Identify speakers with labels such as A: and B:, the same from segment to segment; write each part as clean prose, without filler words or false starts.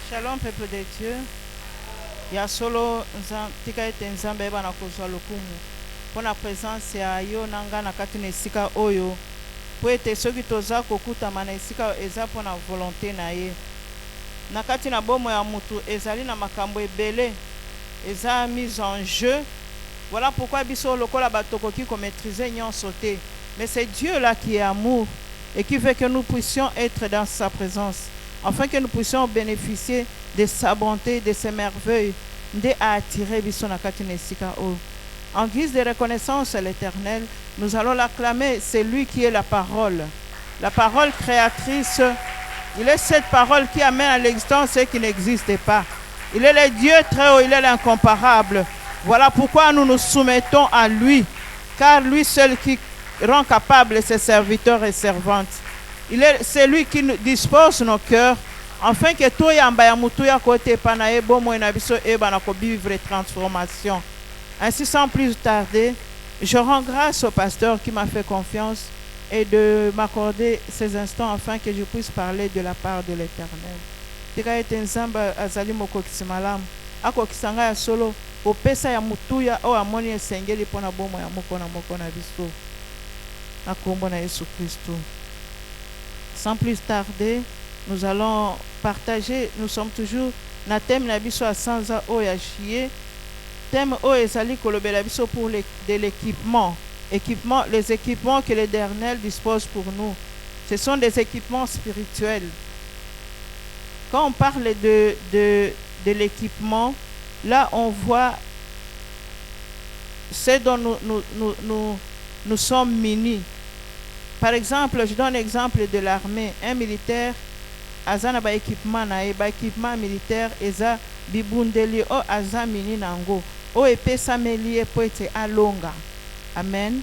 A: Shalom, peuple de Dieu. Ya solo tika ete nzambe eba na kozwa lokumu mpo na présence ya yo na nga na kati na esika oyo po ete soki toza kokutama na esika eza mpo na volonté na ye na kati na bomo ya mutu ezali na makambo ebele eza mise en jeu. Voilà pourquoi biso lokola batokoki ko maîtriser nyonso te, mais c'est Dieu là qui est amour et qui veut que nous puissions être dans sa présence afin que nous puissions bénéficier de sa bonté, de ses merveilles, de attirer biso na kati na esika oyo. En guise de reconnaissance à l'Éternel, nous allons l'acclamer. C'est lui qui est la parole créatrice. Il est cette parole qui amène à l'existence ce qui n'existe pas. Il est le Dieu très haut, il est l'incomparable. Voilà pourquoi nous nous soumettons à lui, car lui seul qui rend capable ses serviteurs et servantes. C'est lui qui dispose nos cœurs, afin que tout yamba ya mutu ya kote panaye bomo na biso eba na ko vivre transformation. Ainsi, sans plus tarder, je rends grâce au pasteur qui m'a fait confiance et de m'accorder ces instants afin que je puisse parler de la part de l'Éternel. Tika ete nzamba azali mokokisi malamu akokisanga ya solo opesa ya mutuya o amoni esengeli pona bomo ya moko na biso na kombo na Yesu Kristo. Sans plus tarder, nous allons partager. Nous sommes toujours na thème na biso a sanza o ya chier. Thème o ezali kolobela biso pour de l'équipement. Les équipements que l'Éternel dispose pour nous. Ce sont des équipements spirituels. Quand on parle de l'équipement, là on voit ce dont nous sommes munis. Par exemple, je donne l'exemple de l'armée. Un militaire, azana ba équipement militaire, eza bibundeli o azamini nango, o epesa melie po ete alonga. Amen.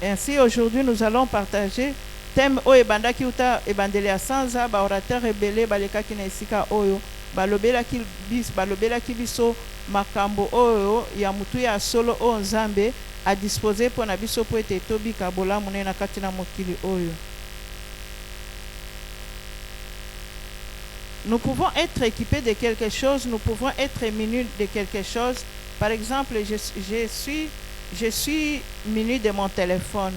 A: Ainsi, aujourd'hui, nous allons partager thème o ebandaki uta ebandeli ya sanza ba orateur ebele balekaki na esika oyo balobelaki biso makambo oyo ya mutu ya solo o nzambe a disposer pour na biso po ete tobika bolamu na kati na mokili oyo. Nous pouvons être équipés de quelque chose, nous pouvons être munis de quelque chose. Par exemple, je suis muni de mon téléphone.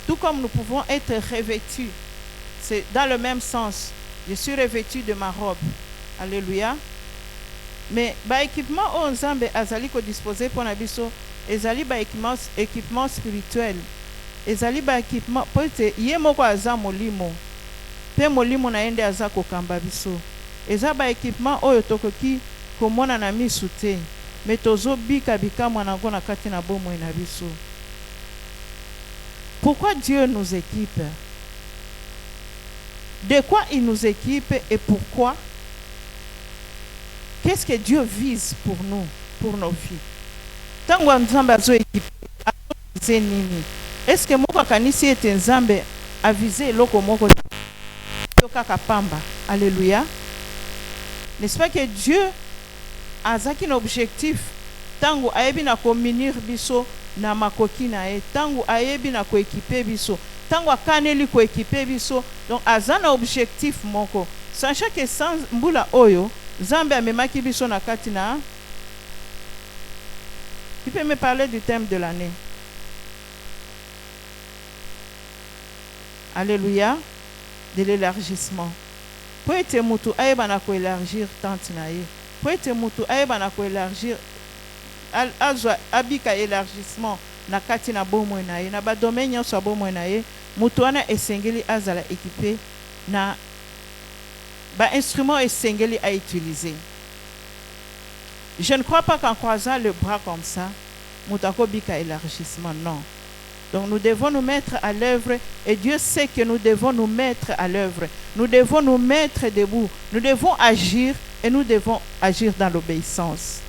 A: Tout comme nous pouvons être revêtus. C'est dans le même sens. Je suis revêtu de ma robe. Alléluia. Mais ba équipement o nzambe azali ko disposer pour na biso ezali ba équipement spirituel. Ezali ba équipement po ete ye moko aza molimo. Pe molimo na ende aza kokamba biso. Eza ba équipement oyo tokoki komona na misu te, mais tozobika bikamwa nango na kati na bomoi na biso. Pourquoi Dieu nous équipe? De quoi il nous équipe et pourquoi? Qu'est-ce que Dieu vise pour nous, pour nos vies? Tango nzambe azo équipe, azo nini? Est-ce que moko kanisi ete nzambe a visé loko moko kaka pamba? Alléluia. N'est-ce pas que Dieu a un objectif? Tango ayebi na ko minir biso na makoki na e, tango ayebi na ko équiper biso, tango akaneli ko équiper biso. Donc azana objectif moko. Sachant que sans mbula oyo Nzambe amemaki biso na kati na. Tu peux me parler du thème de l'année? Alléluia. De l'élargissement. Po ete mutu ayeba na ko élargir tante na ye. Po ete mutu ayeba na ko élargir azwa abika élargissement na kati na bomo na ye, na ba domaine nyonso bomo na ye, mutu wana esengeli azala équipé na ba instrument esengeli à utiliser. Je ne crois pas qu'en croisant le bras comme ça, mutako bika élargissement, non. Donc nous devons nous mettre à l'œuvre et Dieu sait que nous devons nous mettre à l'œuvre. Nous devons nous mettre debout. Nous devons agir et nous devons agir dans l'obéissance.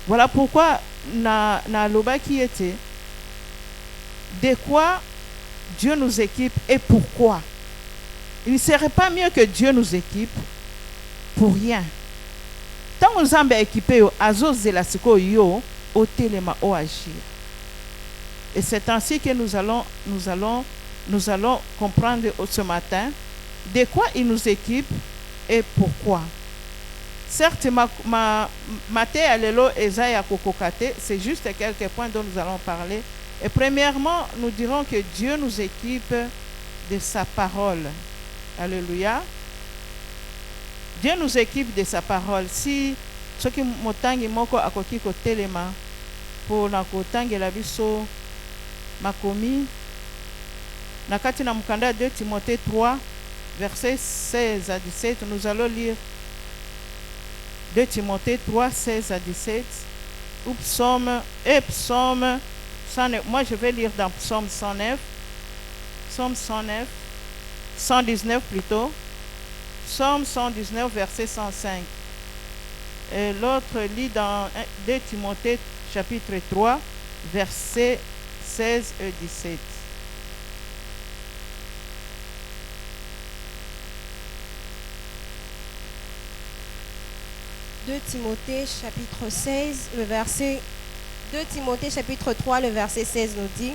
A: Voilà pourquoi na loba qui était de quoi Dieu nous équipe et pourquoi. Il ne serait pas mieux que Dieu nous équipe pour rien. Tant que nous sommes équipés, yo au téléma au agir. Et c'est ainsi que nous allons comprendre ce matin de quoi il nous équipe et pourquoi. Certes, Maté Alelo Esaïa Kokokate, c'est juste quelques points dont nous allons parler. Et premièrement, nous dirons que Dieu nous équipe de sa parole. Alléluia. Dieu nous équipe de sa parole. Si ce qui motangi moko akoki ko telema pour na kotangi la biso makomi nakati na mukanda 2 Timothée 3 versets 16 à 17, nous allons lire 2 Timothée 3 16 à 17 ou psaume 109. Moi je vais lire dans psaume 109, 119 plutôt, psaume 119 verset 105. Et l'autre lit dans 2 Timothée chapitre 3 verset 16 et 17.
B: Timothée chapitre 16, le verset 2 Timothée chapitre 3, le verset 16 nous dit: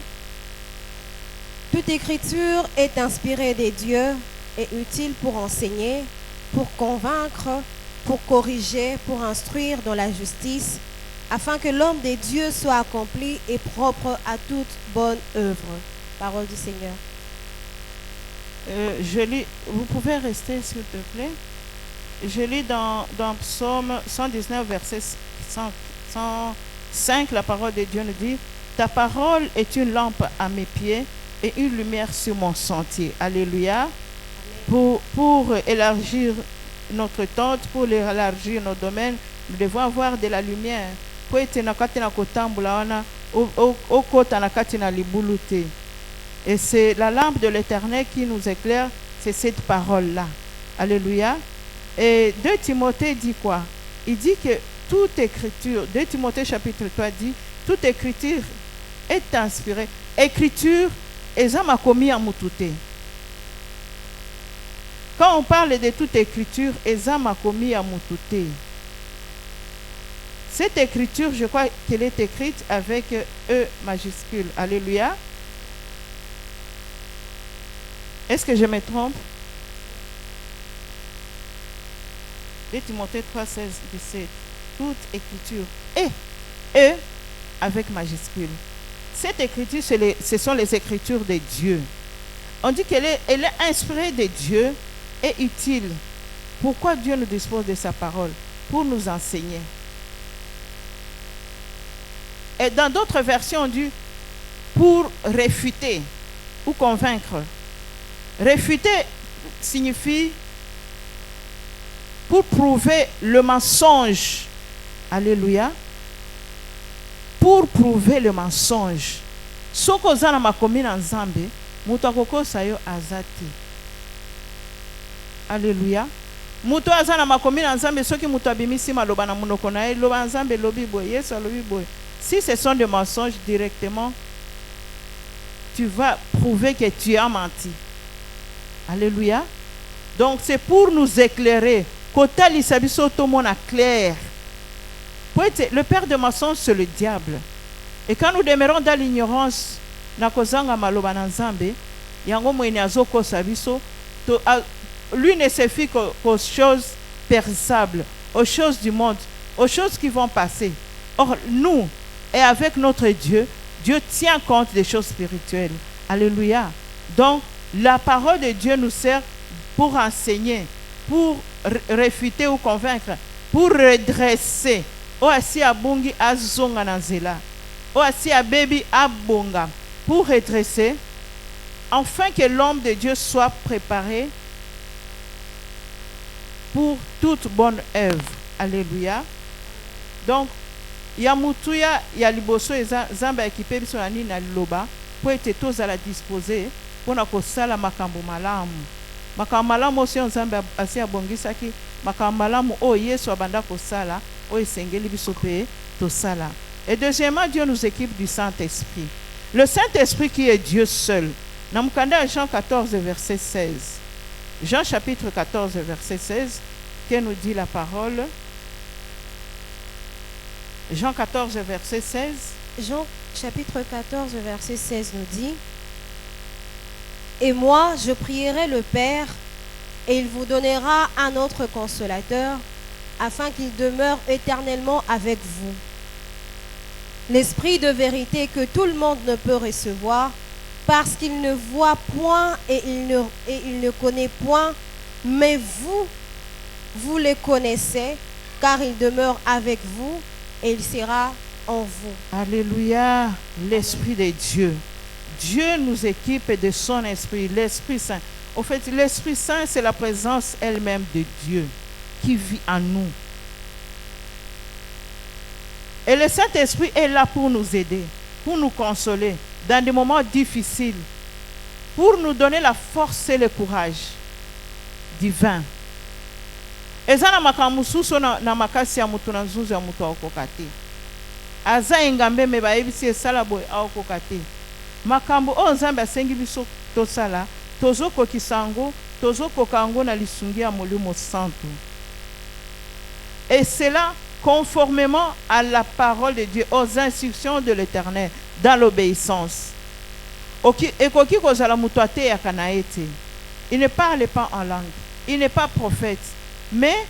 B: toute écriture est inspirée des dieux et utile pour enseigner, pour convaincre, pour corriger, pour instruire dans la justice, afin que l'homme des dieux soit accompli et propre à toute bonne œuvre. Parole du Seigneur.
A: Je lis, vous pouvez rester s'il te plaît. Je lis dans Psaume 119, verset 105, la parole de Dieu nous dit: ta parole est une lampe à mes pieds et une lumière sur mon sentier. Alléluia. Pour élargir notre tente, pour élargir nos domaines, nous devons avoir de la lumière. Et c'est la lampe de l'Éternel qui nous éclaire, c'est cette parole-là. Alléluia. Et 2 Timothée dit quoi? Il dit que toute écriture, 2 Timothée chapitre 3 dit, toute écriture est inspirée. Écriture, ezama komi ya mutute. Quand on parle de toute écriture, ezama komi ya mutute. Cette écriture, je crois qu'elle est écrite avec E majuscule. Alléluia. Est-ce que je me trompe? 2 Timothée 3, 16, 17. Toute écriture. Et avec majuscule. Cette écriture, ce sont les écritures de Dieu. On dit qu'elle est inspirée de Dieu et utile. Pourquoi Dieu nous dispose de sa parole? Pour nous enseigner. Et dans d'autres versions, on dit pour réfuter ou convaincre. Réfuter signifie pour prouver le mensonge. Alléluia. Pour prouver le mensonge. Soko zana makomi na nzambe, mutu akokosa yo azati. Alléluia. Mutu azana makomi na nzambe, soki mutu abimisi maloba na munoko na ye, loba nzambe lobi boye, Yesu lobi boye. Si ce sont des mensonges directement, tu vas prouver que tu as menti. Alléluia. Donc c'est pour nous éclairer. Kotali sabiso to mona clair. Le père de mensonges, c'est le diable. Et quand nous demeurons dans l'ignorance, nakozanga maloba na nzambe, yango mweni azoko sabiso, lui ne se fie qu'aux choses périssables, aux choses du monde, aux choses qui vont passer. Or, nous, et avec notre Dieu, Dieu tient compte des choses spirituelles. Alléluia. Donc, la parole de Dieu nous sert pour enseigner, pour réfuter ou convaincre, pour redresser. Oasi abungi azonga na nzela. Oasi abebi abonga. Pour redresser, afin que l'homme de Dieu soit préparé pour toute bonne œuvre. Alléluia. Donc, ya mutuya ya liboso eza zamba équipé biso na nini na liloba po ete tozala disposé pona kosala makambo malamu. Makambo malamu osi nzambe asi abongisaki makambo malamu o Yesu abanda kosala o esengeli biso pe tosala. Et deuxièmement, Dieu nous équipe du Saint-Esprit. Le Saint-Esprit qui est Dieu seul. Dans Jean 14 verset 16. Jean chapitre 14 verset 16, que nous dit la parole? Jean 14 verset 16.
B: Jean chapitre 14 verset 16 nous dit: et moi je prierai le Père et il vous donnera un autre consolateur afin qu'il demeure éternellement avec vous. L'esprit de vérité que tout le monde ne peut recevoir, parce qu'il ne voit point et il ne connaît point, mais vous le connaissez, car il demeure avec vous et il sera en vous.
A: Alléluia, l'Esprit de Dieu. Dieu nous équipe de son Esprit, l'Esprit Saint. Au fait, l'Esprit Saint, c'est la présence elle-même de Dieu qui vit en nous. Et le Saint-Esprit est là pour nous aider, pour nous consoler dans des moments difficiles, pour nous donner la force et le courage divin. Eza na makambo susu na makasi ya mutu na nzuzu ya mutu aokoka te. Aza engambe me bayebisi esala boye aokoka te. Makambo oyo Nzambe asengi biso tosala, tozokokisa yango, tozokoka yango na lisungi ya Molimo Santo. Et cela conformément à la parole de Dieu, aux instructions de l'Éternel, dans l'obéissance. Ekoki kozala mutu ateyaka na ye te. Il ne parle pas en langue, il n'est pas prophète, mais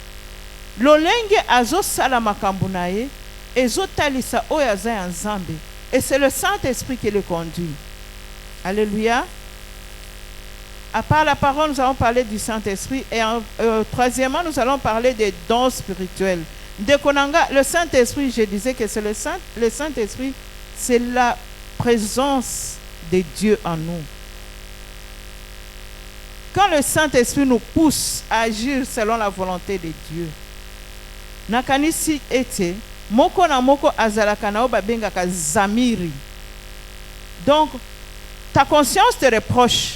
A: lolenge azosala makambo na ye ezotalisa oyo aza ya Nzambe, et c'est le Saint-Esprit qui le conduit. Alléluia. À part la parole, nous allons parler du Saint-Esprit, et troisièmement, nous allons parler des dons spirituels. De Konanga, le Saint-Esprit, je disais que c'est le Saint-Esprit, c'est la présence de Dieu en nous. Quand le Saint-Esprit nous pousse à agir selon la volonté de Dieu, nakanisi ete moko na moko azalaka na babengaka zamiri. Donc ta conscience te reproche.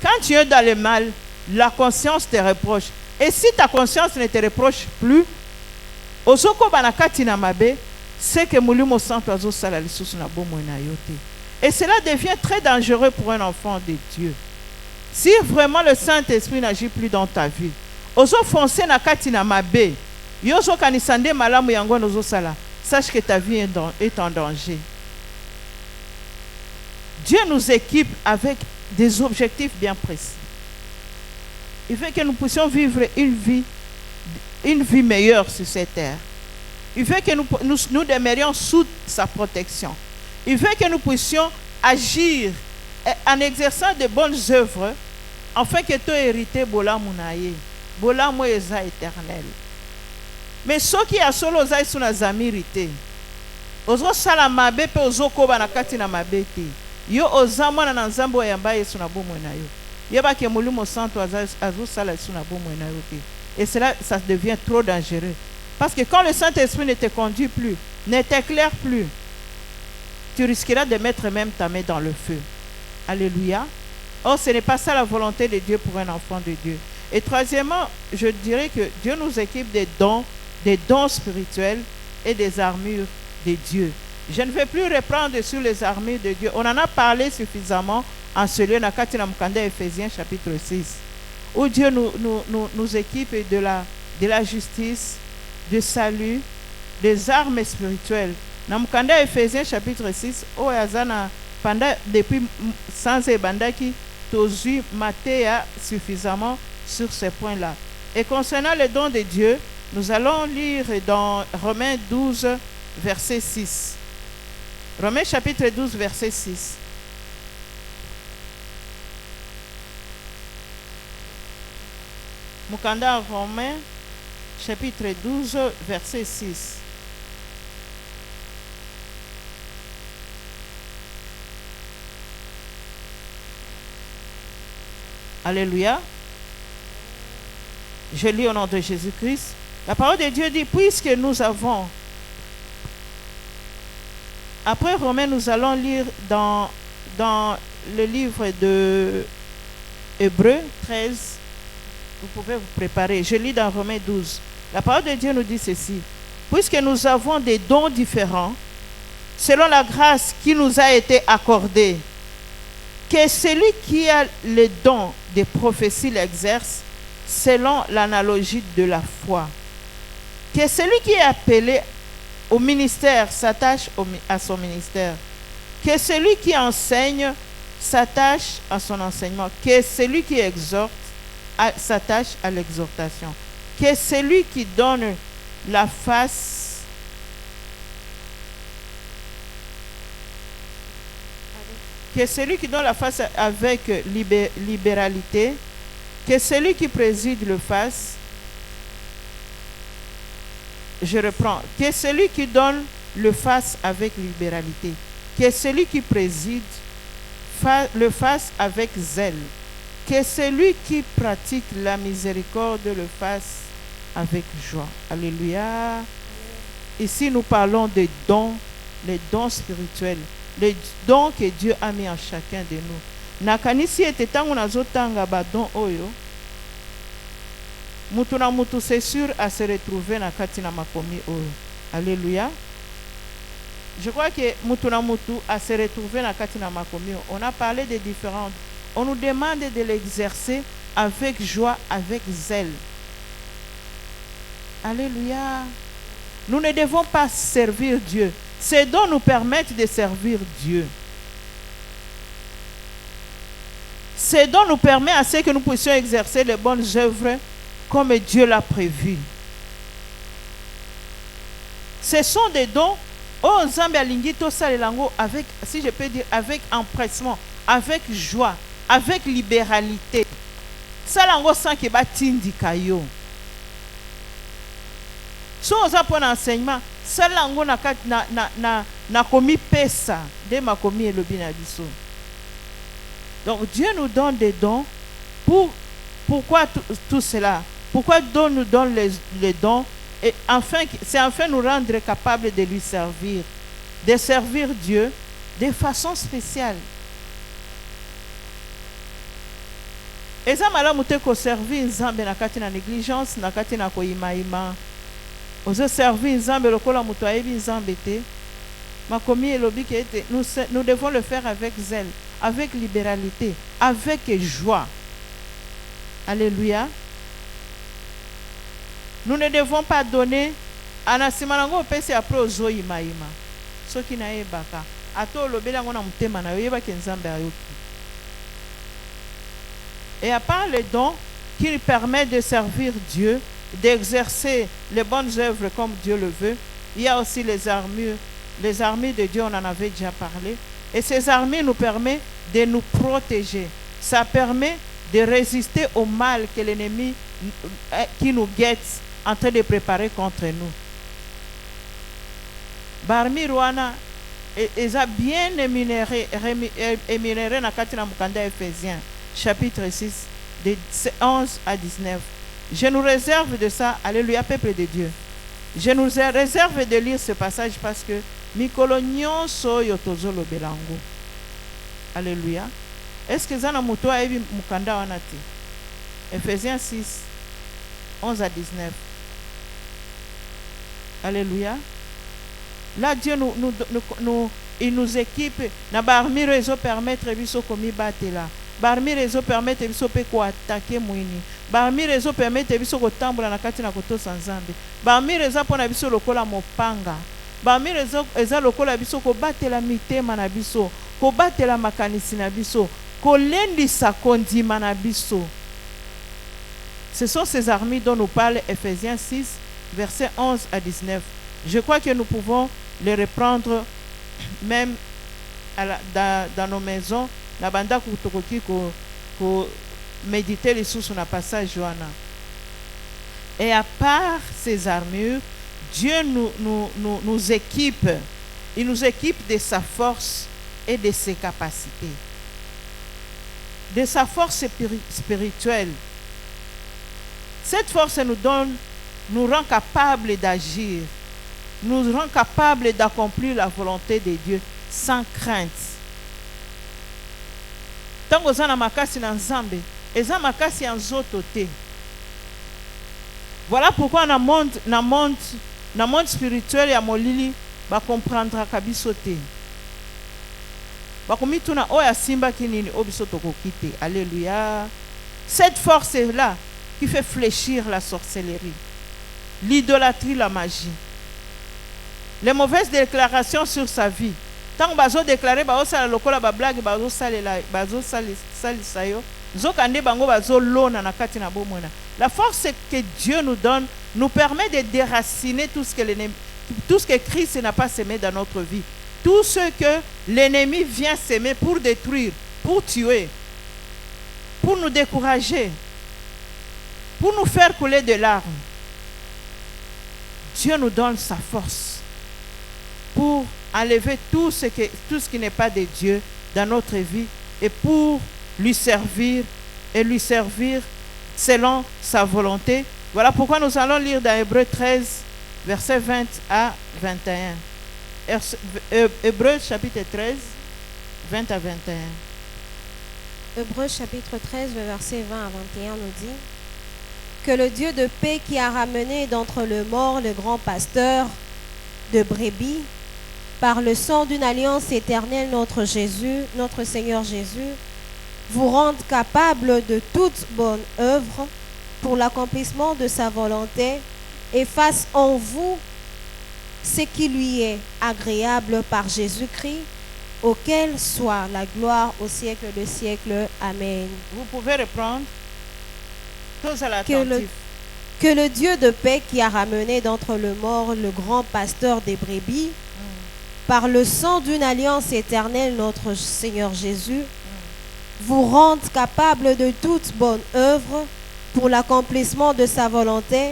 A: Quand tu es dans le mal, la conscience te reproche. Et si ta conscience ne te reproche plus, ozoko banakati na mabe, c'est que Molimo Santo azosala lisusu na bomoi na yo te. Et cela devient très dangereux pour un enfant de Dieu. Si vraiment le Saint-Esprit n'agit plus dans ta vie, ozo foncer na kati na mabe, yozo kanisande malamu yango nozo sala, sache que ta vie est en danger. Dieu nous équipe avec des objectifs bien précis. Il veut que nous puissions vivre une vie meilleure sur cette terre. Il veut que nous demeurions sous sa protection. Il veut que nous puissions agir en exerçant de bonnes œuvres, afin que tu hérité bolamu na ye. Bolamu eza éternel. Mais ceux qui a solo za isu na zamiri te, ozo sala mabe pe ozo koba na kati na mabe te, yo oza mwana na Nzambe oyamba Yesu na bomoi na yo. Yeba ke Molimo Santo azo sala isu na bomoi na yo te. Et cela, ça devient trop dangereux. Parce que quand le Saint-Esprit ne te conduit plus, ne t'éclaire plus, tu risqueras de mettre même ta main dans le feu. Alléluia. Or, ce n'est pas ça la volonté de Dieu pour un enfant de Dieu. Et troisièmement, je dirais que Dieu nous équipe des dons spirituels et des armures de Dieu. Je ne vais plus reprendre sur les armures de Dieu. On en a parlé suffisamment en ce lieu, dans Mukanda Ephésiens chapitre 6, où Dieu nous équipe de la justice, du salut, des armes spirituelles. Dans Mukanda Ephésiens chapitre 6, où Yazana, pendant depuis sans ebandaki, tozu matéa suffisamment sur ces points-là. Et concernant les dons de Dieu, nous allons lire dans Romains 12, verset 6. Romains chapitre 12, verset 6. Mukanda Romains chapitre 12, verset 6. Alléluia. Je lis au nom de Jésus-Christ. La parole de Dieu dit, puisque nous avons... Après Romains, nous allons lire dans le livre de Hébreux 13. Vous pouvez vous préparer. Je lis dans Romains 12. La parole de Dieu nous dit ceci. Puisque nous avons des dons différents, selon la grâce qui nous a été accordée, que celui qui a le don de prophétie l'exerce selon l'analogie de la foi. Que celui qui est appelé au ministère s'attache à son ministère. Que celui qui enseigne s'attache à son enseignement. Que celui qui exhorte s'attache à l'exhortation. que celui qui donne la face avec libéralité, que celui qui préside le fasse. Je reprends. Que celui qui donne le fasse avec libéralité, que celui qui préside le fasse avec zèle, que celui qui pratique la miséricorde le fasse avec joie. Alléluia. Ici, nous parlons des dons, les dons spirituels, les dons que Dieu a mis en chacun de nous. Nakanisi ete tangu nazotanga ba don oyo. Mutu na mutu c'est sûr à se retrouver na kati na makomi oyo. Alléluia. Je crois que mutu na mutu à se retrouver na kati na makomi oyo. On a parlé des différentes. On nous demande de l'exercer avec joie, avec zèle. Alléluia. Nous ne devons pas servir Dieu. Ces dons nous permettent de servir Dieu. Ces dons nous permettent à ce que nous puissions exercer les bonnes œuvres comme Dieu l'a prévu. Ce sont des dons, oh Nzambe alingi tosalelango avec, si je peux dire, avec empressement, avec joie, avec libéralité. Salango sans que batindika yo. So oza pour enseignement, salango na komi pesa, de ma komi elobi na biso. Donc Dieu nous donne des dons. Pourquoi tout cela? Pourquoi Dieu nous donne les dons? Et enfin, c'est enfin nous rendre capables de lui servir, de servir Dieu de façon spéciale. Et ça m'a l'air ko servir Nzambe na kati na négligence, na kati na ko ima. Ozo servir Nzambe lokola muto ayebi Nzambe te. Makomi elobi ke ete nous devons le faire avec zèle, avec libéralité, avec joie. Alléluia. Nous ne devons pas donner anasimanango pesi après ozo ima. Soki na ebaka ato lobela ngona mutema na yeba ke Nzambe ayoki. Et à part les dons qui permettent de servir Dieu, d'exercer les bonnes œuvres comme Dieu le veut, il y a aussi les armures. Les armures de Dieu, on en avait déjà parlé. Et ces armures nous permettent de nous protéger. Ça permet de résister au mal que l'ennemi qui nous guette en train de préparer contre nous. Barmi Rwana est bien émunéré dans Katina Mukanda Ephésiens, chapitre 6, de 11 à 19. Je nous réserve de ça, alléluia, peuple de Dieu. Je nous réserve de lire ce passage parce que mikolo nyonso yotozolo belango. Alléluia. Est-ce que zana muto ayebi mukanda wana te? Ephésiens 6, 11 à 19. Alléluia. Là, Dieu il nous équipe. Na barmi réseau permettre biso komi batela. Barmi réseau permettre biso pe ko attaquer muini. Barmi réseau permettre biso ko tambola na kati na koto sanzambe. Barmi réseau pona biso lokola mopanga. Barmi réseau eza lokola biso ko batela mitema na biso, ko batela makanisi na biso, ko lendisa kondima na biso. Ce sont ces armées dont nous parle Ephésiens 6, versets 11 à 19. Je crois que nous pouvons les reprendre même dans nos maisons. La banda kutokoki ko méditer les sous sur la passage Johanna. Et à part ces armures, Dieu nous équipe. Il nous équipe de sa force et de ses capacités. De sa force spirituelle. Cette force nous rend capables d'agir. Nous rend capables d'accomplir la volonté de Dieu sans crainte. Tango zana makasi na Nzambe, eza makasi ya nzoto te. Voilà pourquoi na monde spirituel ya molili ba comprendra kabiso te. Ba komituna oya simba kinini obiso tokokite. Alléluia. Cette force est là qui fait fléchir la sorcellerie, l'idolâtrie, la magie. Les mauvaises déclarations sur sa vie. Tant bazo déclarer bazo sala lokola ba blague bazo sala sayo La force que Dieu nous donne nous permet de déraciner tout ce que Christ n'a pas semé dans notre vie. Tout ce que l'ennemi vient s'aimer pour détruire, pour tuer, pour nous décourager, pour nous faire couler des larmes. Dieu nous donne sa force pour enlever tout ce qui n'est pas de Dieu dans notre vie et pour lui servir selon sa volonté. Voilà pourquoi nous allons lire dans Hébreux 13, versets 20 à 21. Hébreux chapitre 13, 20 à 21.
B: Hébreux chapitre 13, le verset 20 à 21 nous dit que le Dieu de paix qui a ramené d'entre les morts le grand pasteur de brebis, par le sang d'une alliance éternelle, notre Seigneur Jésus, vous rende capable de toute bonne œuvre pour l'accomplissement de sa volonté et fasse en vous ce qui lui est agréable par Jésus-Christ, auquel soit la gloire au siècle des siècles. Amen.
A: Vous pouvez reprendre. Tous à l'attentif.
B: Que le Dieu de paix qui a ramené d'entre les morts le grand pasteur des brebis, par le sang d'une alliance éternelle, notre Seigneur Jésus, vous rende capable de toute bonne œuvre pour l'accomplissement de sa volonté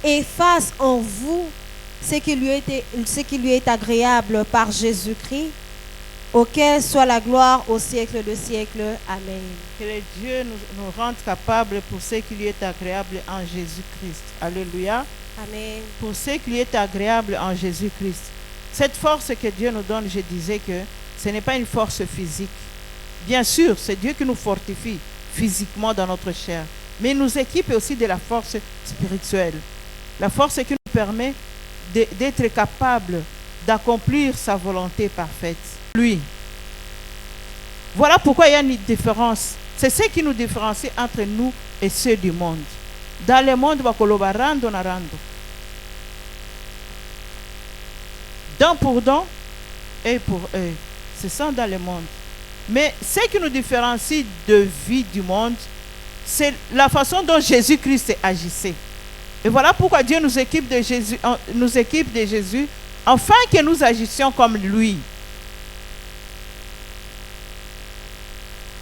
B: et fasse en vous ce qui lui est agréable par Jésus-Christ, auquel soit la gloire au siècle des siècles. Amen.
A: Que le Dieu nous rende capables pour ce qui lui est agréable en Jésus-Christ. Alléluia.
B: Amen.
A: Pour ce qui lui est agréable en Jésus-Christ. Cette force que Dieu nous donne, je disais que ce n'est pas une force physique. Bien sûr, c'est Dieu qui nous fortifie physiquement dans notre chair, mais il nous équipe aussi de la force spirituelle. La force qui nous permet d'être capable d'accomplir sa volonté parfaite. Lui. Voilà pourquoi il y a une différence. C'est ce qui nous différencie entre nous et ceux du monde. Dans le monde, rando na rando. Don pour don, œil pour œil. C'est ça dans le monde. Mais ce qui nous différencie de vie du monde, c'est la façon dont Jésus-Christ agissait. Et voilà pourquoi Dieu nous équipe de Jésus, afin que nous agissions comme lui.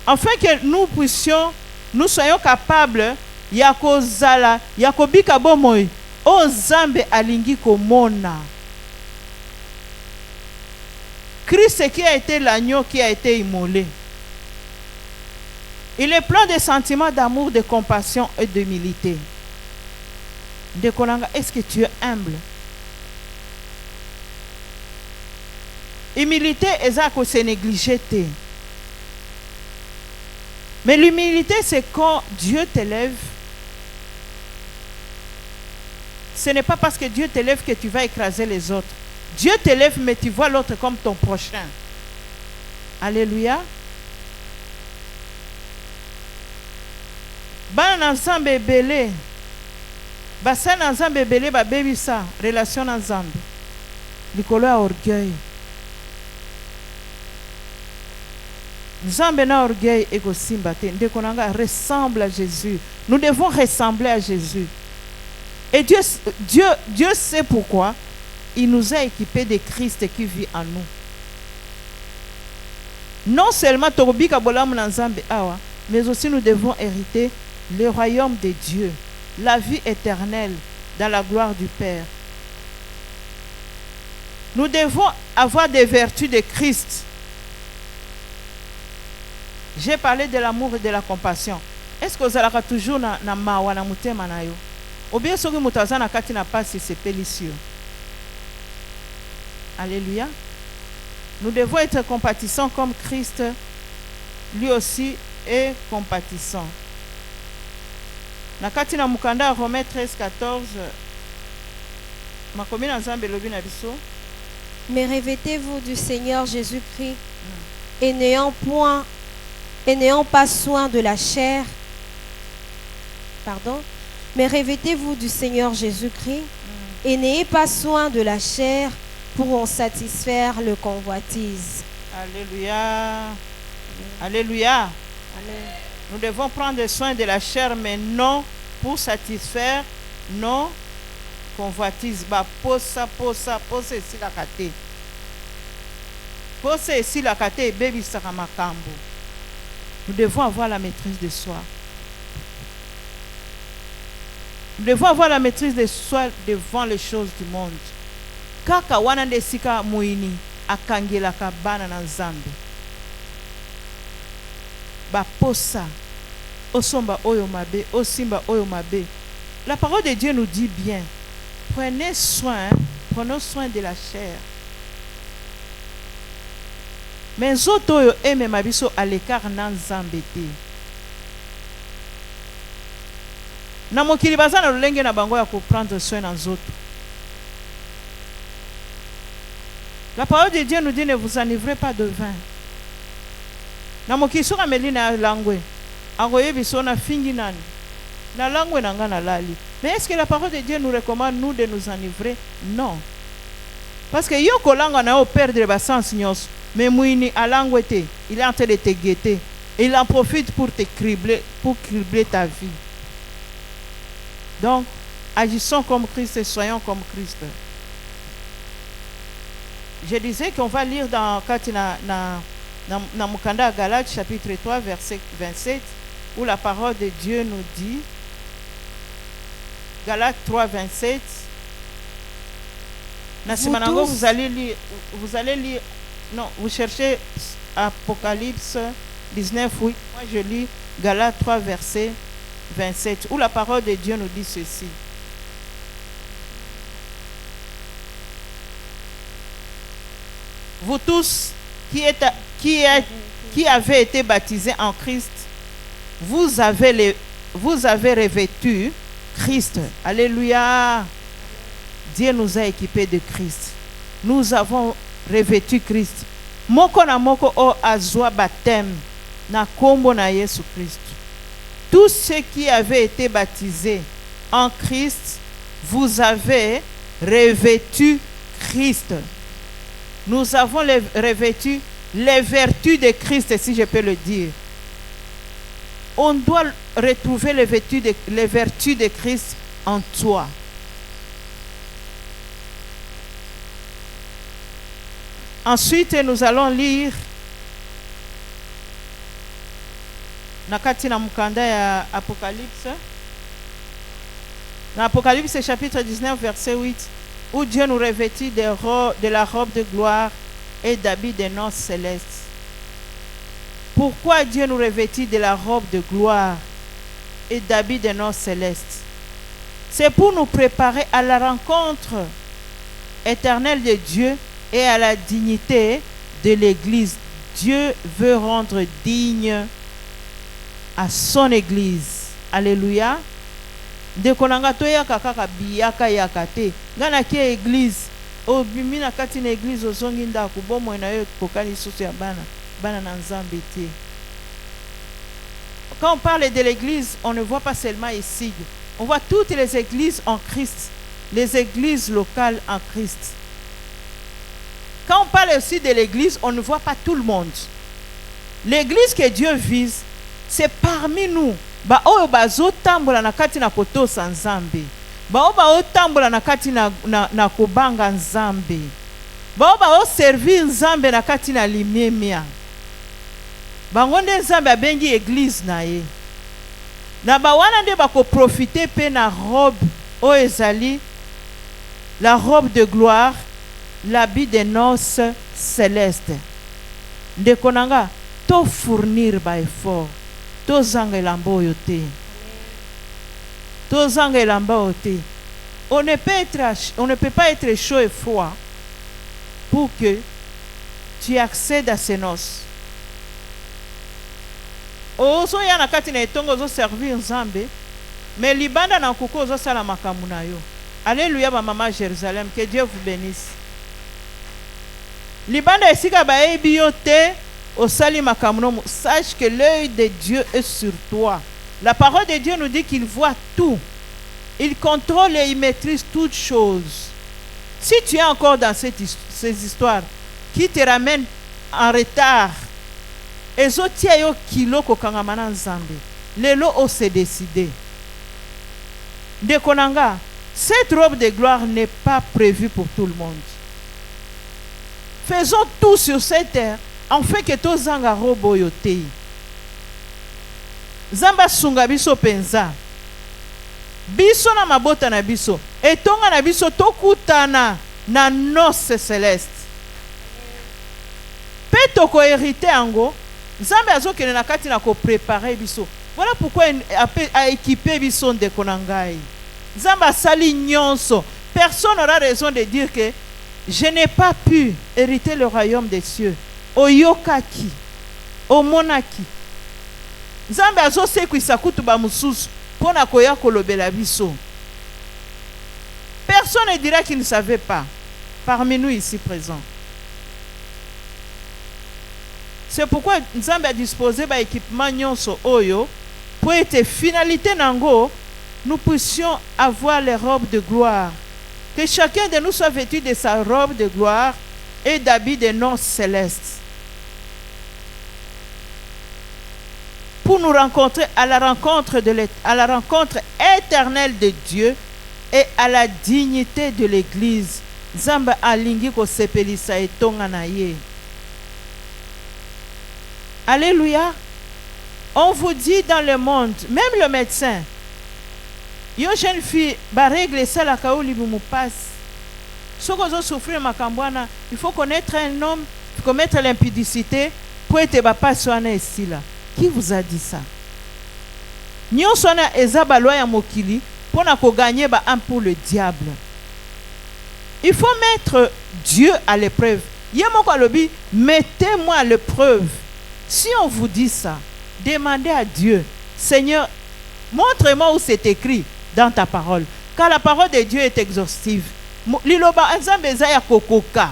A: Afin que nous soyons capables, yakozala, yakobika bomoy, o Nzambe alingi komona. Christ qui a été l'agneau qui a été immolé. Il est plein de sentiments d'amour, de compassion et d'humilité. Est-ce que tu es humble? Humilité est à se négliger. Mais l'humilité, c'est quand Dieu t'élève. Ce n'est pas parce que Dieu t'élève que tu vas écraser les autres. Dieu t'élève, mais tu vois l'autre comme ton prochain. Alléluia. Bana Nzambe belé. Basana Nzambe belé ba baby ça, relation Nzambe. Likolo a orgueil. Nzambe na orgueil ego simba te ndeko nanga ressemble à Jésus. Nous devons ressembler à Jésus. Et Dieu sait pourquoi il nous a équipés de Christ qui vit en nous. Non seulement Torobika Bolam Nzambe awa, mais aussi nous devons hériter le royaume de Dieu, la vie éternelle dans la gloire du Père. Nous devons avoir des vertus de Christ. J'ai parlé de l'amour et de la compassion. Est-ce que vous allez toujours na mawa na mutema na yo? Ou bien ce que vous avez na kati na passe c'est pélicieux. Alléluia. Nous devons être compatissants comme Christ lui aussi est compatissant. Na kati na mukanda Romains 13:14 makomi na Nzambe lobi na biso.
B: Mais revêtez-vous du Seigneur Jésus-Christ et n'ayant pas soin de la chair. Mais revêtez-vous du Seigneur Jésus-Christ et n'ayez pas soin de la chair pour en satisfaire le convoitise.
A: Alléluia. Alléluia.
B: Amen.
A: Nous devons prendre soin de la chair, mais non pour satisfaire nos convoitises. Posa ici la kate. Posa ici la kate, baby saramakambo. Nous devons avoir la maîtrise de soi. Nous devons avoir la maîtrise de soi devant les choses du monde. Kaka wana desika muini akangela kabana na nzambe. Baposa osomba oyo mabe, osimba oyo mabe. La parole de Dieu nous dit bien, prenons soin de la chair. Mais zoto oyo eme mabiso à l'écart na nzambe te. Na mokili baza na lolenge na bango ya prendre soin na nzoto. La parole de Dieu nous dit ne vous enivrez pas de vin. Na mokili soka melina langwe. Angoye biso na fingi nani. Na langwe nanga na lali. Mais est-ce que la parole de Dieu nous recommande nous de nous enivrer? Non. Parce que yo kolanga na o perdre ba sens nyos. Mais mouini alangwe te, il est en train de te guetter. Et il en profite pour te cribler, pour cribler ta vie. Donc, agissons comme Christ et soyons comme Christ. Je disais qu'on va lire dans Mukanda Galates chapitre 3 verset 27 où la parole de Dieu nous dit, Galates 3 27, vous allez lire, non, vous cherchez Apocalypse 19, oui, moi je lis Galates 3 verset 27 où la parole de Dieu nous dit ceci. Vous tous qui avez été baptisés en Christ, vous avez revêtu Christ. Alléluia. Dieu nous a équipés de Christ. Nous avons revêtu Christ. Moko na moko o azwa baptême na kombo na Yesu Christ. Tous ceux qui avaient été baptisés en Christ, vous avez revêtu Christ. Nous avons revêtu les vertus de Christ, si je peux le dire. On doit retrouver les vertus de Christ en toi. Ensuite, nous allons lire nakati na mukanda ya Apocalypse. Dans Apocalypse chapitre 19 verset 8 où Dieu nous revêtit de la robe de gloire et d'habits de noces célestes. Pourquoi Dieu nous revêtit de la robe de gloire et d'habits de noces célestes? C'est pour nous préparer à la rencontre éternelle de Dieu et à la dignité de l'Église. Dieu veut rendre digne à son Église. Alléluia. De konanga toya kaka biyaka yakate. Ngana ki Église. O bimina kati na Église ozongi ndako bomo na yo kokani susu ya bana na nzambe te. Quand on parle de l'Église, on ne voit pas seulement ici. On voit toutes les églises en Christ. Les églises locales en Christ. Quand on parle aussi de l'église, on ne voit pas tout le monde. L'église que Dieu vise, c'est parmi nous. Ba oyo bazotambola na kati na kotosa nzambe. Ba oyo baotambola na kati na kobanga nzambe. Ba oyo baoservir nzambe na kati na limemia. Bango nde nzambe abengi église na ye. Na ba wana nde bako profiter pe na robe oyo ezali la robe de gloire, l'habit de noces célestes. Ndeko nanga to fournir ba effort. To zanga elamba oyo te. To zanga elamba oyo te. On ne peut pas être chaud et froid pour que tu accèdes à ces noces. Ozo ya na kati na etongo zo servir nzambe, mais libanda na kuko zo sala makambo na yo. Alléluia ba mama Jérusalem, que Dieu vous bénisse. Libanda esika ba ebi yo te osali makambo no, sache que l'œil de Dieu est sur toi. La parole de Dieu nous dit qu'il voit tout. Il contrôle et il maîtrise toutes choses. Si tu es encore dans ces histoires qui te ramènent en retard ezotia yo kilo kokangama na nzambe lelo ose décidé ndeko na nga. Cette robe de gloire n'est pas prévue pour tout le monde. Faisons tout sur cette terre afin que tozanga robe oyo te. Zamba sunga biso penza. Biso na mabota na biso etonga na biso tokutana na noce céleste. Pe toko hérité ango Nzambe azokende na kati na ko préparer biso. Voilà pourquoi a équipé biso ndeko na ngai. Nzambe asali nyonso. Personne n'aura raison de dire que je n'ai pas pu hériter le royaume des cieux. Oyokaki, omonaki. Nzambe azosekwisa kutu ba mususu pona koya kolobela biso. Personne ne dira qu'il ne savait pas parmi nous ici présents. C'est pourquoi Nzambe a disposé ba équipement nyonso oyo pour être finalité nango nous puissions avoir les robes de gloire. Que chacun de nous soit vêtu de sa robe de gloire et d'habits de noces célestes. Pour nous rencontrer à la rencontre éternelle de Dieu et à la dignité de l'Église. Zamba alingi ko sepelisa etonga na ye. Alléluia. On vous dit dans le monde, même le médecin, yo jeune fille, ba règle ça la kaoli mu passe. Ce qu'on a souffrir makambwana, il faut connaître un homme, il faut commettre l'impudicité pour être ba soana ici là. Qui vous a dit ça? Nyon sona ezaba loi ya mokili pour na ko gagner ba un pour le diable. Il faut mettre Dieu à l'épreuve. Yemoko lobi, mettez-moi à l'épreuve. Si on vous dit ça, demandez à Dieu, Seigneur, montre-moi où c'est écrit dans ta parole. Car la parole de Dieu est exhaustive. Liloba nzambe za ya kokoka.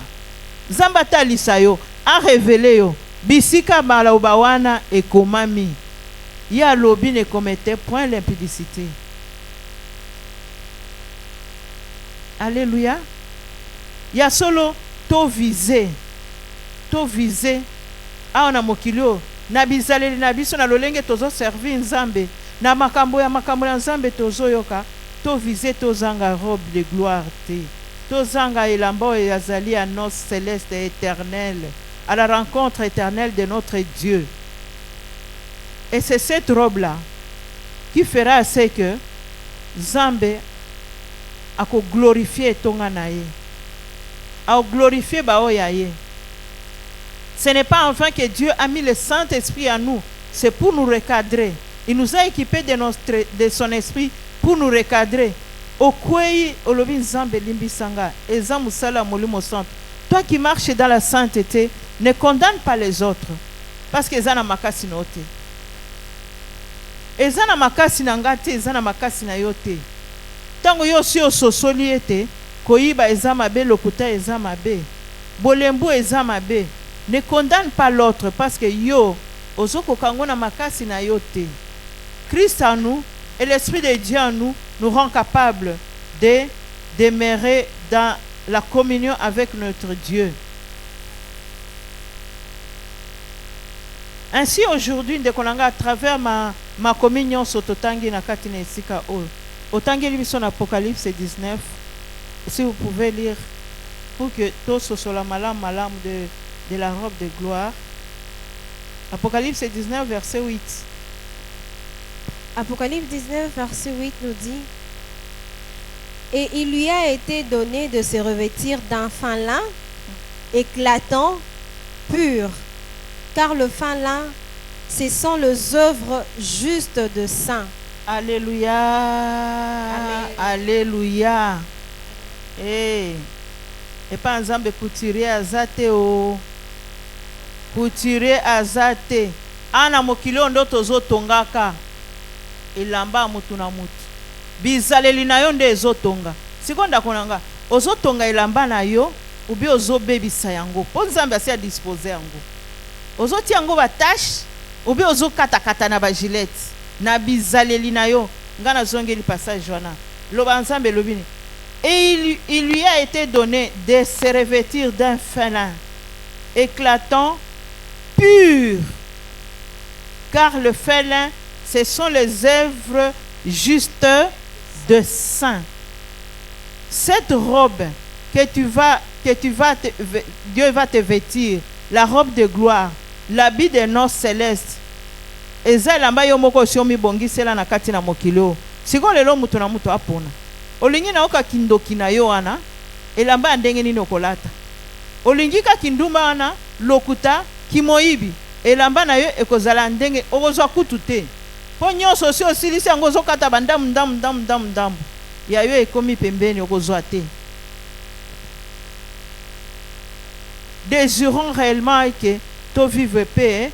A: Nzamba talisa yo, a révélé yo. Bisika balaoba wana ekomami. Ya lobi ne commettait point l'impudicité. Alléluia. Ya solo to visé. To visé. Aona mokilio. Na bizaleli na biso na lolenge tozo servi nzambe. Na makambo ya nzambe tozo yoka. To visé to zanga robe de gloire te. To zanga elamba yazali à noces céleste et éternelle. À la rencontre éternelle de notre Dieu. Et c'est cette robe-là qui fera ce que Zambé a glorifié tonga naye. A glorifié baoyaye. Ce n'est pas enfin que Dieu a mis le Saint-Esprit en nous. C'est pour nous recadrer. Il nous a équipés de son esprit pour nous recadrer. Okwei olobi Nzambe limbisanga. Eza musala molimo centre. Toi qui marches dans la sainteté, ne condamne pas les autres. Parce que eza na makasi na ote. Eza na makasi na ngate, eza na makasi na yote. Tango yo si ososoli ete, koyiba eza mabe, lokuta eza mabe. Bolembu eza mabe. Ne condamne pas l'autre parce que yo, ozoko kango na makasi na yote. Christ en nous et l'Esprit de Dieu en nous nous rend capables de demeurer dans la communion avec notre Dieu. Ainsi aujourd'hui, à travers ma communion sototangi na kati na esika o. Otangi libiso na Apocalypse 19. Si vous pouvez lire pour que tous soient la malam de la robe de gloire. Apocalypse 19 verset 8.
B: Apocalypse 19 verset 8 nous dit: et il lui a été donné de se revêtir d'un fin lin éclatant, pur, car le fin lin, ce sont les œuvres justes de saints.
A: Alléluia. Amen. Alléluia. Et pas ensemble pour tirer à zate o. Pour tirer à zate. Ana mokilo ndo tozo tongaka. Ilamba mutu na mutu. Bizaleli na yo nde ezotonga. Sikonda konanga. Ozotonga ilamba na yo. Ubi ozo bebisa yango. Po Nzambe asi a disposer yango. Ozo ti yango ba tâche. Ubi ozo kata na ba gilette. Na bizaleli na yo. Ngana zongeli passage wana. Loba Nzambe lobini. Et il lui a été donné de se revêtir d'un fin lin éclatant, pur, car le félin, ce sont les œuvres justes de saints. Cette robe que Dieu va te vêtir, la robe de gloire, l'habit des noces célestes, eza elamba yo moko osi omibongisela na kati na mokili oyo. Sikoyo lelo mutu na mutu apona olingi na oka kindoki na yo wana elamba ya ndenge nini okolata. Olingi ka kindumba wana lokuta kimoyibi elamba na yo ekozala ndenge okozwa kutu te. Po nyonso osi osilisi yango ozokata bandambu ya yo ekomi pembeni okozwa te. Désirons réellement que to vive paix,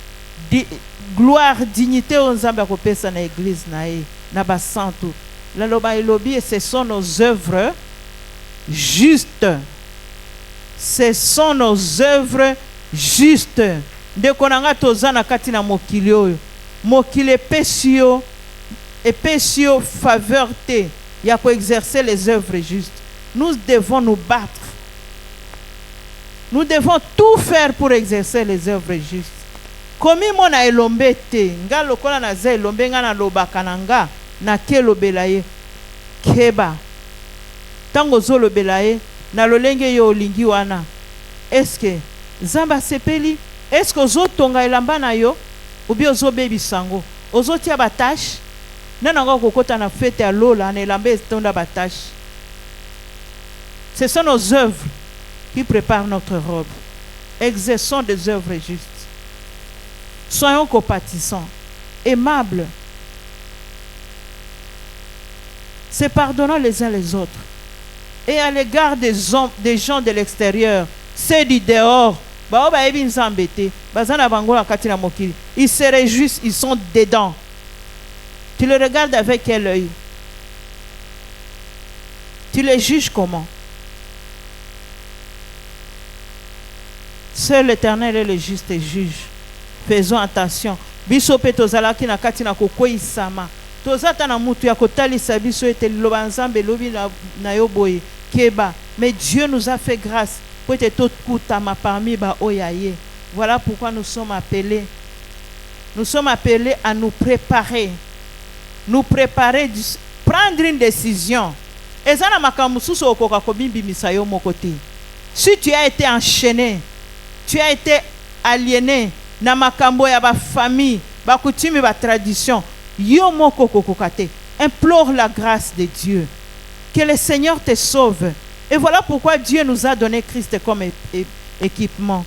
A: gloire, dignité aux Nzambe akopesa na église na ye na basantu. La loba elobi, ce sont nos œuvres justes. Ce sont nos œuvres justes. Ndeko nanga toza na kati na mokili oyo. Mokili epesi yo faveur te ya ko exercer les œuvres justes. Nous devons nous battre. Nous devons tout faire pour exercer les œuvres justes. Komi mona elombe te, nga lokola na za elombe nga na lobaka na nga na ke lobela ye keba. Tango zo lobela ye na lolenge yo olingi wana. Eske Nzambe asepeli? Eske ozotonga elamba na yo obi ozobebisango? Ozotia batache? Nananga kokota na fete ya lola na elamba etonda batache. Ce sont nos œuvres qui préparent notre robe. Exerçons des œuvres justes. Soyons compatissants, aimables. Se pardonnons les uns les autres. Et à l'égard des gens de l'extérieur, ceux du dehors, ils se réjouissent, ils sont dedans. Tu les regardes avec quel œil? Tu les juges comment? Seul l'Éternel est le juste juge. Faisons attention. Biso pe tozalaki na kati na kokoisama. Tozata na mutu ya kotalisa biso ete liloba Nzambe lobi na yo boye keba. Mais Dieu nous a fait grâce pour être tout kutama parmi ba oyaye. Voilà pourquoi nous sommes appelés. Nous sommes appelés à nous préparer. Nous préparer, prendre une décision. Ezana makamususu okoka kobimbi misayo mokote. Si tu as été enchaîné, tu as été aliéné na makambo ya ba famille, ba coutume, ba tradition, yo moko kokokate. Implore la grâce de Dieu. Que le Seigneur te sauve. Et voilà pourquoi Dieu nous a donné Christ comme équipement.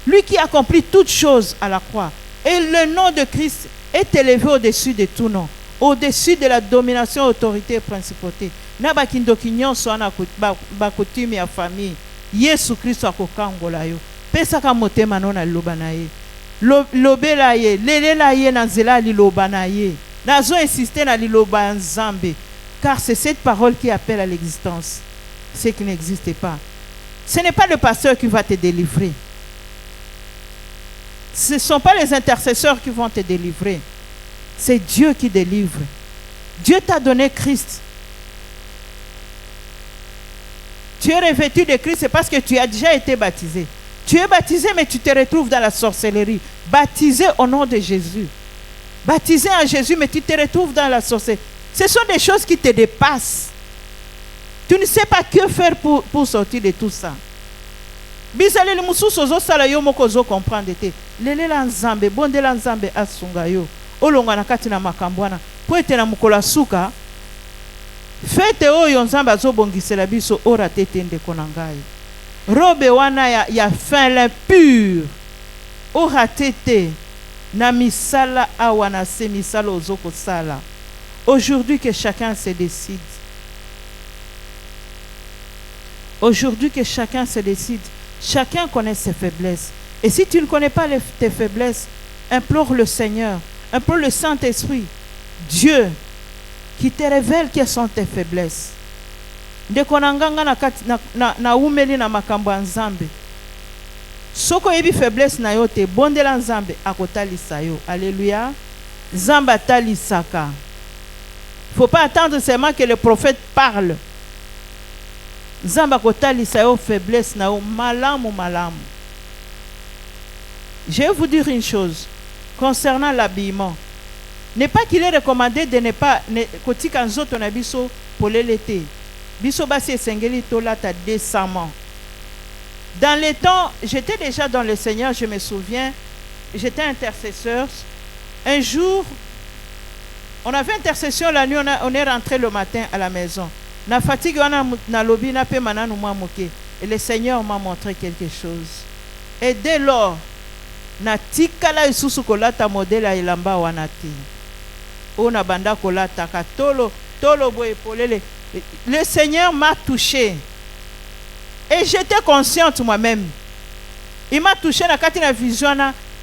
A: Lui qui accomplit toutes choses à la croix. Et le nom de Christ est élevé au-dessus de tout nom. Au-dessus de la domination, autorité et principauté. Na ba kindoki nyonso ana ba coutume ya famille. Yesu Kristo akokangola yo. Pesaka motema nona liloba na ye. Lobela ye, lelela ye na nzela liloba na ye. Nazo insister na liloba Nzambe, car c'est cette parole qui appelle à l'existence ce qui n'existe pas. Ce n'est pas le pasteur qui va te délivrer. Ce ne sont pas les intercesseurs qui vont te délivrer. C'est Dieu qui délivre. Dieu t'a donné Christ. Tu es revêtu de Christ, c'est parce que tu as déjà été baptisé. Tu es baptisé, mais tu te retrouves dans la sorcellerie. Baptisé au nom de Jésus. Baptisé en Jésus, mais tu te retrouves dans la sorcellerie. Ce sont des choses qui te dépassent. Tu ne sais pas que faire pour sortir de tout ça. Bizale le mususu ozo sala yo moko ozo comprendre te. Lele la Nzambe, bonde la Nzambe asunga yo. Olonga na kati na makambwana. Po ete na mukola suka. Fete oyo Nzambe azobongisela biso ora tete ndeko na ngai. Robe wana ya fin l'impur. Ora tete na misala awana se misala ozoko sala. Aujourd'hui que chacun se décide. Aujourd'hui que chacun se décide. Chacun connaît ses faiblesses. Et si tu ne connais pas tes faiblesses, implore le Seigneur, implore le Saint-Esprit, Dieu, qui te révèle quelles sont tes faiblesses. Ndeko nanganga na umeli na makambo ya Nzambe. Soko yebi faiblesse na yo te bondela Nzambe akotalisa yo. Alléluia. Nzambe atalisaka. Faut pas attendre seulement que le prophète parle. Nzambe akotalisa yo faiblesse na yo malamu malamu. Je vais vous dire une chose. concernant l'habillement. N'est pas qu'il est recommandé de ne pas kotika nzoto na biso polele te. Biso basi esengeli tolata décemment. Dans les temps, j'étais déjà dans le Seigneur, je me souviens, j'étais intercesseur. Un jour, on avait intercession la nuit, on est rentré le matin à la maison. Na fatigue na lobi na pe mananu mwa moke. Et le Seigneur m'a montré quelque chose. Et dès lors, na tikala isusu kolata modèle ilamba wanati. Ona banda kolata katolo tolo boye polele. Le Seigneur m'a touché. Et j'étais consciente moi-même. Il m'a touché na kati na vision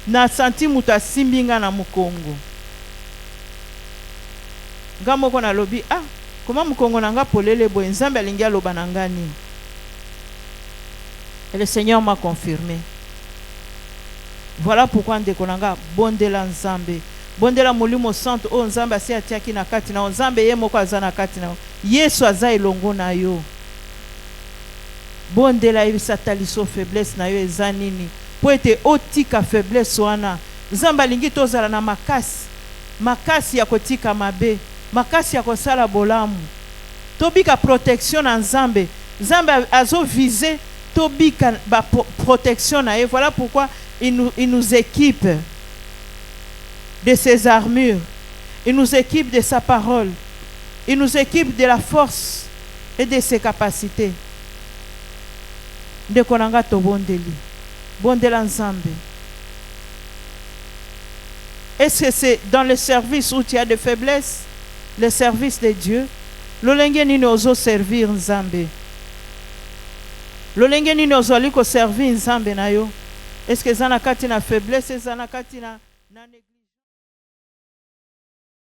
A: na senti muta simbinga na mukongo. Ngamo kona lobi comment mukongo nanga polele boye nzambe alingia loba nangani. Et le Seigneur m'a confirmé. Voilà pourquoi ndekonanga bondela nzambe. Bondela mulimo santo o nzambe asi atiaki na kati na nzambe ye moko aza na kati na Yesu aza elongo na yo. Bondela yebisa taliso faiblesse na yo eza nini po ete otika faiblesse wana. Nzambe alingi tozala na makasi ya kotika mabe, makasi ya kosala bolamu. Tobika protection na nzambe. Nzambe azo viser tobika ba protection na ye. Voilà pourquoi il nous équipe de ses armures. Il nous équipe de sa parole. Il nous équipe de la force et de ses capacités. De konanga to bondeli. Bondela nzambe. Est-ce que c'est dans le service où tu as des faiblesses, le service de Dieu? Lolenge nini ozo servir nzambe? Lolenge nini ozo liko servir nzambe na yo? Est-ce que zana kati na faiblesse, zana kati na